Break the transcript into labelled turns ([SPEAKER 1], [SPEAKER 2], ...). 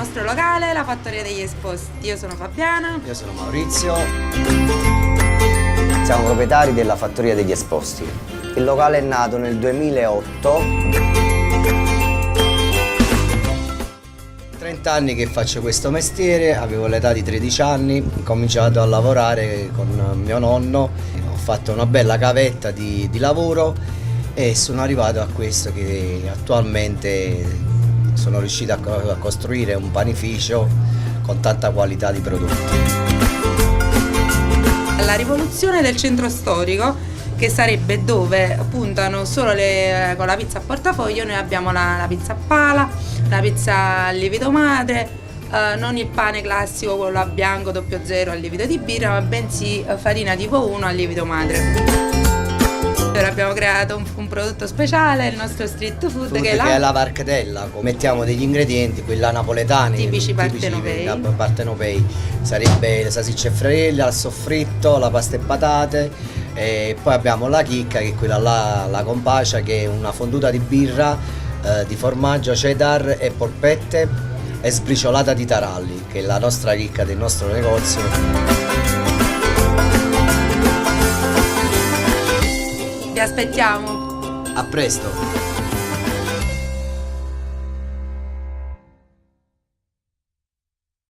[SPEAKER 1] nostro locale, la Fattoria degli Esposti. Io sono Fabiana.
[SPEAKER 2] Io sono Maurizio.
[SPEAKER 3] Siamo proprietari della Fattoria degli Esposti. Il locale è nato nel 2008.
[SPEAKER 2] 30 anni che faccio questo mestiere, avevo l'età di 13 anni, ho cominciato a lavorare con mio nonno, ho fatto una bella gavetta di lavoro e sono arrivato a questo che attualmente sono riuscito a costruire un panificio con tanta qualità di prodotti.
[SPEAKER 1] La rivoluzione del centro storico, che sarebbe dove puntano solo con la pizza a portafoglio, noi abbiamo la pizza a pala, la pizza al lievito madre, non il pane classico, quello a bianco 00 al lievito di birra, ma bensì farina tipo 1 al lievito madre. Ora abbiamo creato un prodotto speciale, il nostro street food, che è
[SPEAKER 2] la varchetella. Mettiamo degli ingredienti, quelli napoletani,
[SPEAKER 1] tipici partenopei.
[SPEAKER 2] Sarebbe le salsicce e frielle, il soffritto, la pasta e patate, e poi abbiamo la chicca, che è quella là, la compacia, che è una fonduta di birra, di formaggio, cheddar e polpette e sbriciolata di taralli, che è la nostra chicca del nostro negozio.
[SPEAKER 1] Vi aspettiamo!
[SPEAKER 2] A presto!